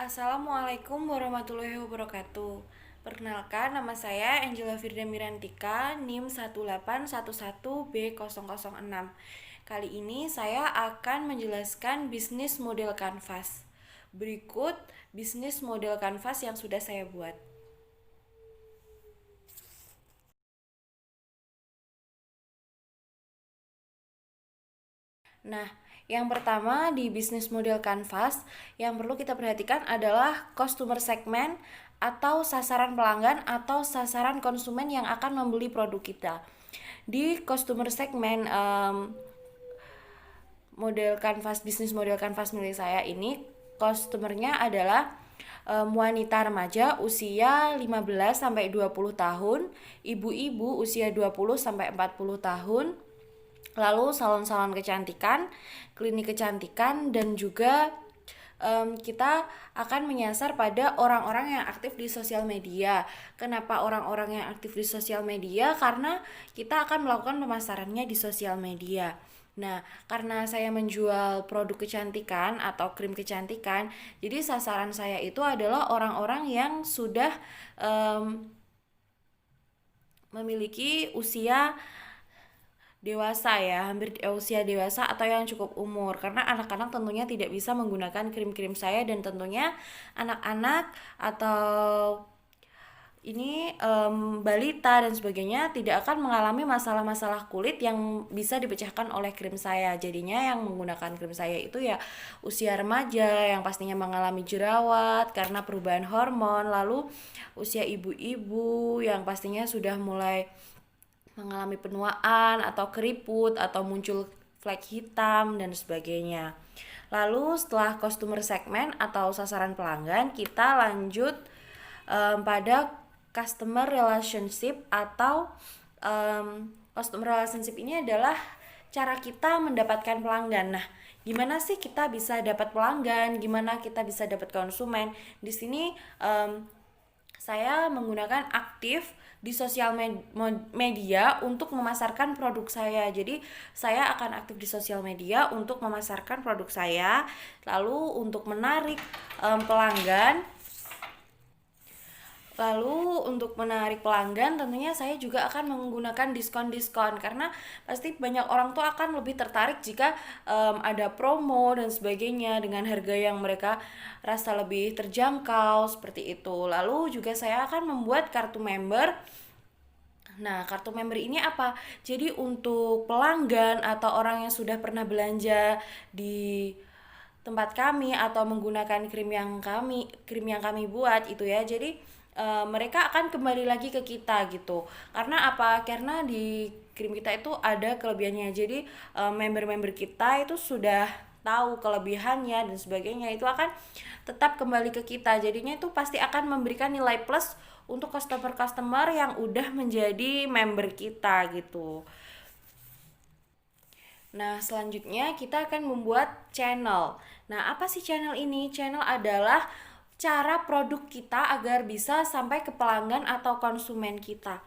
Assalamualaikum warahmatullahi wabarakatuh. Perkenalkan, nama saya Angela Firda Mirantika, NIM 1811B006. Kali ini saya akan menjelaskan bisnis model kanvas. Berikut bisnis model kanvas yang sudah saya buat. Nah, yang pertama di bisnis model kanvas yang perlu kita perhatikan adalah customer segment atau sasaran pelanggan atau sasaran konsumen yang akan membeli produk kita. Di customer segment model kanvas bisnis model kanvas milik saya ini customernya adalah wanita remaja usia 15 sampai 20 tahun, ibu-ibu usia 20 sampai 40 tahun, lalu salon-salon kecantikan, klinik kecantikan, dan juga kita akan menyasar pada orang-orang yang aktif di sosial media. Kenapa orang-orang yang aktif di sosial media? Karena kita akan melakukan pemasarannya di sosial media. Nah, karena saya menjual produk kecantikan atau krim kecantikan, jadi sasaran saya itu adalah orang-orang yang sudah memiliki usia dewasa ya, hampir usia dewasa atau yang cukup umur, karena anak-anak tentunya tidak bisa menggunakan krim-krim saya, dan tentunya anak-anak atau ini balita dan sebagainya tidak akan mengalami masalah-masalah kulit yang bisa dipecahkan oleh krim saya. Jadinya yang menggunakan krim saya itu ya usia remaja yang pastinya mengalami jerawat karena perubahan hormon, lalu usia ibu-ibu yang pastinya sudah mulai mengalami penuaan atau keriput atau muncul flek hitam dan sebagainya. Lalu setelah customer segment atau sasaran pelanggan, kita lanjut pada customer relationship atau customer relationship ini adalah cara kita mendapatkan pelanggan. Nah, gimana sih kita bisa dapat pelanggan? Gimana kita bisa dapat konsumen? Di sini saya menggunakan aktif di sosial media untuk memasarkan produk saya. Jadi saya akan aktif di sosial media untuk memasarkan produk saya. Lalu untuk menarik pelanggan, tentunya saya juga akan menggunakan diskon-diskon, karena pasti banyak orang tuh akan lebih tertarik jika ada promo dan sebagainya dengan harga yang mereka rasa lebih terjangkau seperti itu. Lalu juga saya akan membuat kartu member. Nah, kartu member ini apa? Jadi untuk pelanggan atau orang yang sudah pernah belanja di tempat kami atau menggunakan krim yang kami buat itu ya. Jadi mereka akan kembali lagi ke kita gitu. Karena apa? Karena di krim kita itu ada kelebihannya. Jadi member-member kita itu sudah tahu kelebihannya dan sebagainya, itu akan tetap kembali ke kita. Jadinya itu pasti akan memberikan nilai plus untuk customer-customer yang udah menjadi member kita gitu. Nah, selanjutnya kita akan membuat channel. Nah, apa sih channel ini? Channel adalah cara produk kita agar bisa sampai ke pelanggan atau konsumen kita.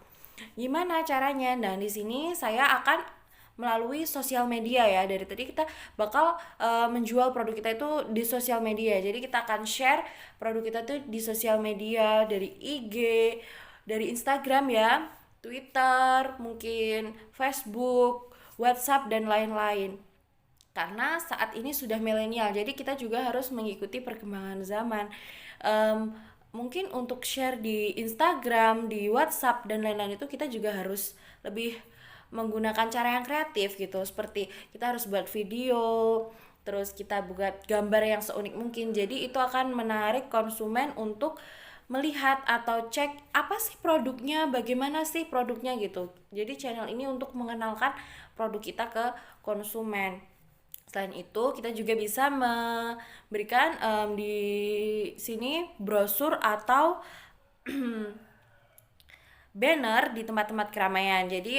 Gimana caranya? Nah, di sini saya akan melalui sosial media ya. Dari tadi kita bakal menjual produk kita itu di sosial media. Jadi kita akan share produk kita tuh di sosial media, dari IG, dari Instagram ya, Twitter, mungkin Facebook, WhatsApp, dan lain-lain. Karena saat ini sudah milenial, jadi kita juga harus mengikuti perkembangan zaman. Mungkin untuk share di Instagram, di WhatsApp, dan lain-lain itu kita juga harus lebih menggunakan cara yang kreatif gitu. Seperti kita harus buat video, terus kita buat gambar yang seunik mungkin. Jadi itu akan menarik konsumen untuk melihat atau cek apa sih produknya, bagaimana sih produknya gitu. Jadi channel ini untuk mengenalkan produk kita ke konsumen. Selain itu, kita juga bisa memberikan di sini brosur atau banner di tempat-tempat keramaian. Jadi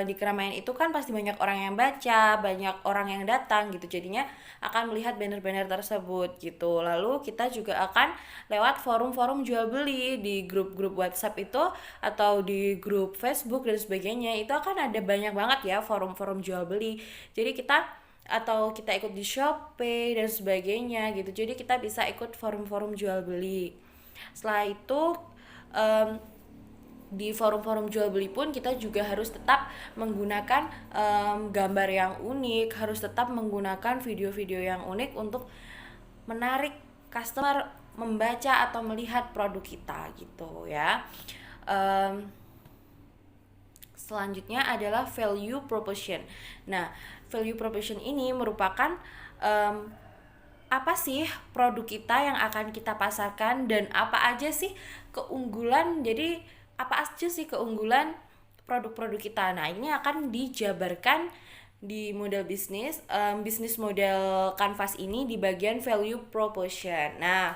di keramaian itu kan pasti banyak orang yang baca, banyak orang yang datang gitu. Jadinya akan melihat banner-banner tersebut gitu. Lalu kita juga akan lewat forum-forum jual beli di grup-grup WhatsApp itu atau di grup Facebook dan sebagainya. Itu akan ada banyak banget ya forum-forum jual beli. Jadi kita atau kita ikut di Shopee dan sebagainya gitu. Jadi kita bisa ikut forum-forum jual beli. Setelah itu di forum-forum jual beli pun kita juga harus tetap menggunakan gambar yang unik, harus tetap menggunakan video-video yang unik untuk menarik customer membaca atau melihat produk kita gitu ya. Selanjutnya adalah value proposition. Nah, value proposition ini merupakan apa sih produk kita yang akan kita pasarkan dan apa aja sih keunggulan. Jadi apa aja sih keunggulan produk-produk kita. Nah, ini akan dijabarkan di model bisnis, bisnis model Canvas ini di bagian value proposition. Nah,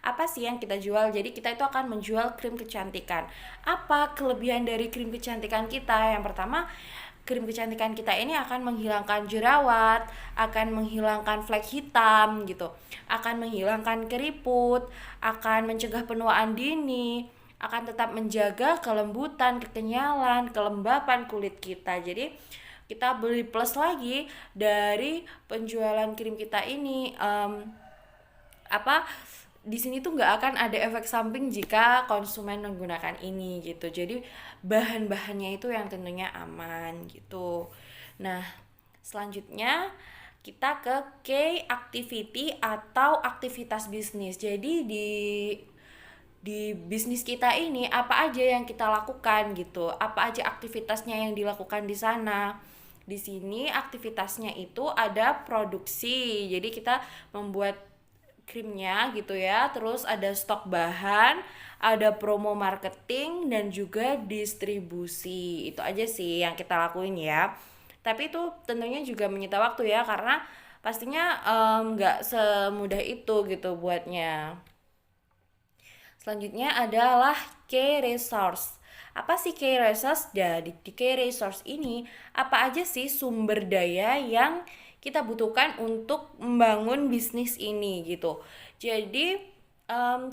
apa sih yang kita jual? Jadi kita itu akan menjual krim kecantikan. Apa kelebihan dari krim kecantikan kita? Yang pertama, krim kecantikan kita ini akan menghilangkan jerawat, akan menghilangkan flek hitam gitu, akan menghilangkan keriput, akan mencegah penuaan dini, akan tetap menjaga kelembutan, kekenyalan, kelembapan kulit kita. Jadi kita beli plus lagi dari penjualan krim kita ini. Di sini tuh nggak akan ada efek samping jika konsumen menggunakan ini gitu. Jadi bahan-bahannya itu yang tentunya aman gitu. Nah, selanjutnya kita ke key activity atau aktivitas bisnis. Jadi di bisnis kita ini apa aja yang kita lakukan gitu, apa aja aktivitasnya yang dilakukan di sana. Di sini aktivitasnya itu ada produksi, jadi kita membuat krimnya gitu ya, terus ada stok bahan, ada promo marketing dan juga distribusi. Itu aja sih yang kita lakuin ya, tapi itu tentunya juga menyita waktu ya, karena pastinya nggak semudah itu gitu buatnya. Selanjutnya adalah key resource. Apa sih key resource? Di key resource ini apa aja sih sumber daya yang kita butuhkan untuk membangun bisnis ini gitu. Jadi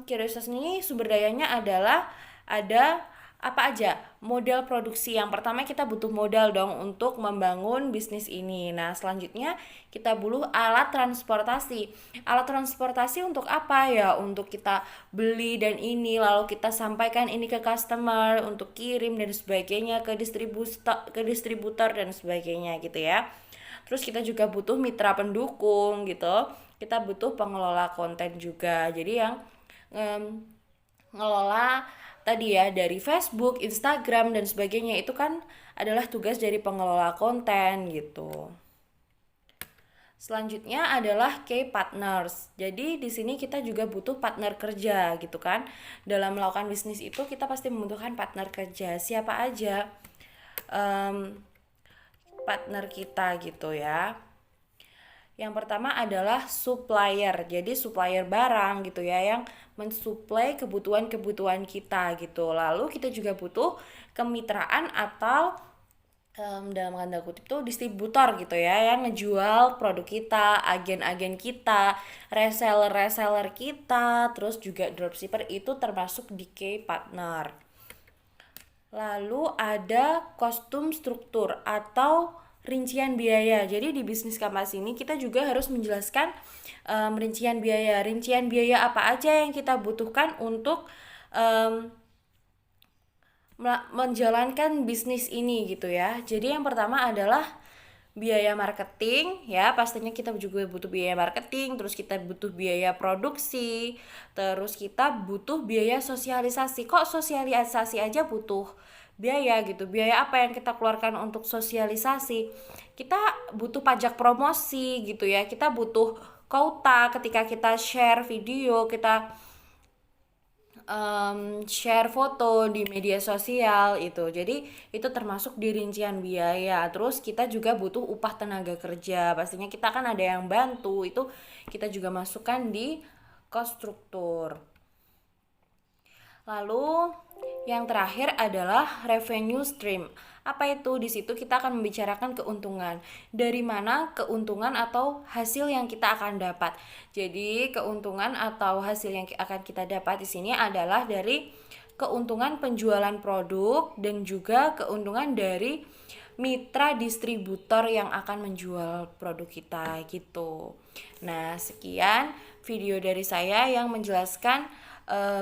key resource ini sumber dayanya adalah ada apa aja? Modal produksi. Yang pertama kita butuh modal dong untuk membangun bisnis ini. Nah, selanjutnya kita butuh alat transportasi. Alat transportasi untuk apa ya? Untuk kita beli dan ini lalu kita sampaikan ini ke customer untuk kirim dan sebagainya, ke distributor dan sebagainya gitu ya. Terus kita juga butuh mitra pendukung gitu. Kita butuh pengelola konten juga. Jadi yang ngelola tadi ya dari Facebook, Instagram dan sebagainya itu kan adalah tugas dari pengelola konten gitu. Selanjutnya adalah key partners. Jadi di sini kita juga butuh partner kerja gitu kan. Dalam melakukan bisnis itu kita pasti membutuhkan partner kerja. Siapa aja partner kita gitu ya. Yang pertama adalah supplier. Jadi supplier barang gitu ya, yang mensuplai kebutuhan-kebutuhan kita gitu. Lalu kita juga butuh kemitraan atau dalam tanda kutip tuh distributor gitu ya, yang ngejual produk kita, agen-agen kita, reseller kita, terus juga dropshipper itu termasuk di key partner. Lalu ada kostum struktur atau rincian biaya. Jadi di bisnis Canvas ini kita juga harus menjelaskan rincian biaya. Rincian biaya apa aja yang kita butuhkan untuk menjalankan bisnis ini gitu ya. Jadi yang pertama adalah biaya marketing ya, pastinya kita juga butuh biaya marketing, terus kita butuh biaya produksi, terus kita butuh biaya sosialisasi. Kok sosialisasi aja butuh biaya gitu? Biaya apa yang kita keluarkan untuk sosialisasi? Kita butuh pajak promosi gitu ya, kita butuh quota ketika kita share video, kita share foto di media sosial itu. Jadi itu termasuk di rincian biaya. Terus kita juga butuh upah tenaga kerja. Pastinya kita kan ada yang bantu, itu kita juga masukkan di cost struktur. Lalu yang terakhir adalah revenue stream. Apa itu? Di situ kita akan membicarakan keuntungan. Dari mana keuntungan atau hasil yang kita akan dapat. Jadi keuntungan atau hasil yang akan kita dapat di sini adalah dari keuntungan penjualan produk dan juga keuntungan dari mitra distributor yang akan menjual produk kita gitu. Nah, sekian video dari saya yang menjelaskan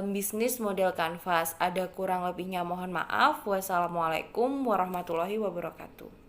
bisnis model kanvas. Ada kurang lebihnya mohon maaf. Wassalamualaikum warahmatullahi wabarakatuh.